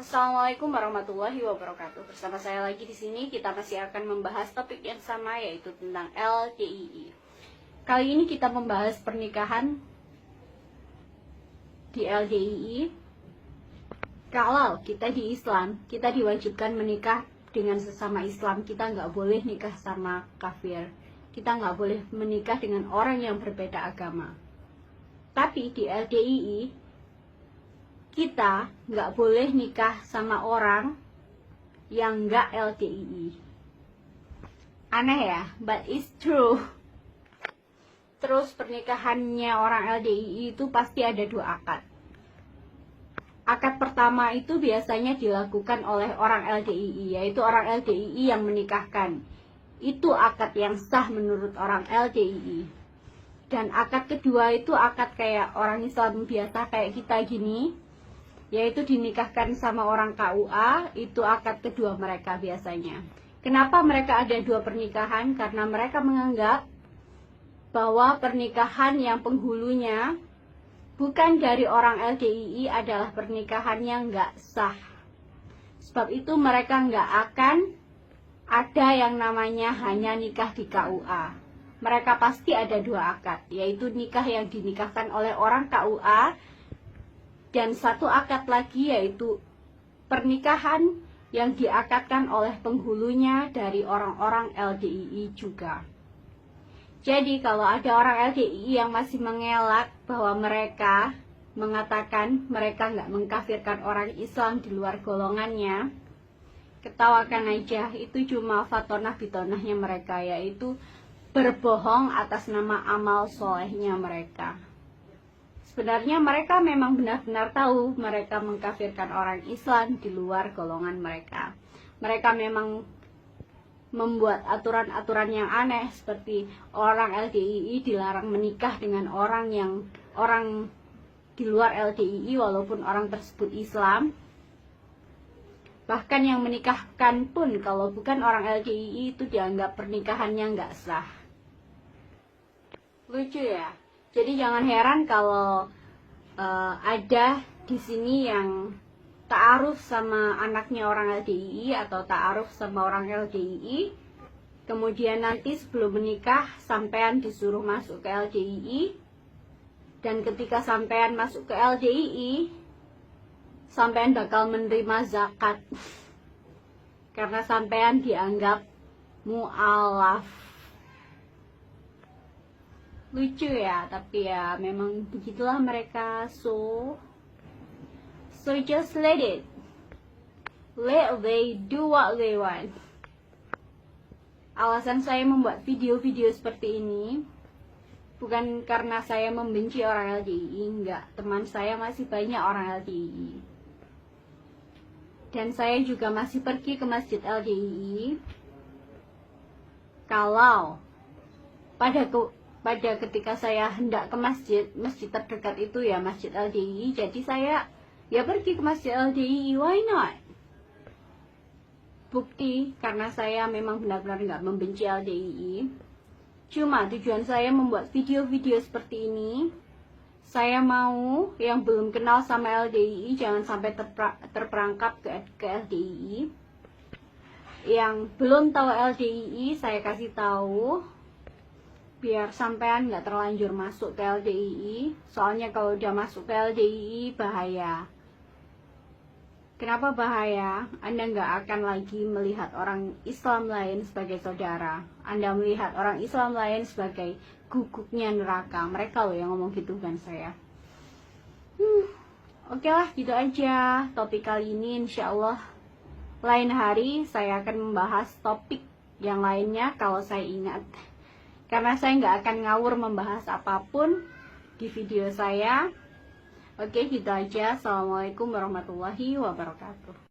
Assalamualaikum warahmatullahi wabarakatuh. Bersama saya lagi di sini, kita masih akan membahas topik yang sama, yaitu tentang LDII. Kali ini kita membahas pernikahan di LDII. Kalau kita di Islam, kita diwajibkan menikah dengan sesama Islam. Kita nggak boleh nikah sama kafir. Kita nggak boleh menikah dengan orang yang berbeda agama. Tapi di LDII, kita nggak boleh nikah sama orang yang nggak LDII. Aneh ya, but it's true. Terus pernikahannya orang LDII itu pasti ada 2 akad. Akad pertama itu biasanya dilakukan oleh orang LDII, yaitu orang LDII yang menikahkan. Itu akad yang sah menurut orang LDII. Dan akad kedua itu akad kayak orang Islam biasa kayak kita gini, yaitu dinikahkan sama orang KUA. Itu akad kedua mereka biasanya. Kenapa mereka ada 2 pernikahan? Karena mereka menganggap bahwa pernikahan yang penghulunya bukan dari orang LDII adalah pernikahan yang nggak sah. Sebab itu mereka nggak akan ada yang namanya hanya nikah di KUA. Mereka pasti ada 2 akad, yaitu nikah yang dinikahkan oleh orang KUA, dan 1 akad lagi yaitu pernikahan yang diakadkan oleh penghulunya dari orang-orang LDII juga. Jadi kalau ada orang LDII yang masih mengelak bahwa mereka mengatakan mereka nggak mengkafirkan orang Islam di luar golongannya, ketawakan aja, itu cuma fatonah bitonahnya mereka, yaitu berbohong atas nama amal solehnya mereka. Sebenarnya mereka memang benar-benar tahu mereka mengkafirkan orang Islam di luar golongan mereka. Mereka memang membuat aturan-aturan yang aneh, seperti orang LDII dilarang menikah dengan orang di luar LDII walaupun orang tersebut Islam. Bahkan yang menikahkan pun kalau bukan orang LDII itu dianggap pernikahannya nggak sah. Lucu ya. Jadi jangan heran kalau ada di sini yang ta'aruf sama anaknya orang LDII atau ta'aruf sama orang LDII, kemudian nanti sebelum menikah sampean disuruh masuk ke LDII, dan ketika sampean masuk ke LDII sampean bakal menerima zakat karena sampean dianggap mu'alaf. Lucu ya, tapi ya memang begitulah mereka. So just let it. Let they do what they want. Alasan saya membuat video-video seperti ini bukan karena saya membenci orang LDII, enggak. Teman saya masih banyak orang LDII. Dan saya juga masih pergi ke masjid LDII. Kalau pada ketika saya hendak ke masjid terdekat itu ya masjid LDII, jadi saya ya pergi ke masjid LDII, why not? Bukti karena saya memang benar-benar nggak membenci LDII. Cuma tujuan saya membuat video-video seperti ini, saya mau yang belum kenal sama LDII jangan sampai terperangkap ke LDII. Yang belum tahu LDII saya kasih tahu, biar sampean nggak terlanjur masuk ke LDII. Soalnya kalau udah masuk ke LDII bahaya. Kenapa bahaya? Anda nggak akan lagi melihat orang Islam lain sebagai saudara. Anda melihat orang Islam lain sebagai guguknya neraka. Mereka loh yang ngomong gitu, bukan saya. Oke lah, gitu aja topik kali ini. Insya Allah lain hari saya akan membahas topik yang lainnya kalau saya ingat. Karena saya nggak akan ngawur membahas apapun di video saya. Oke, gitu aja. Assalamualaikum warahmatullahi wabarakatuh.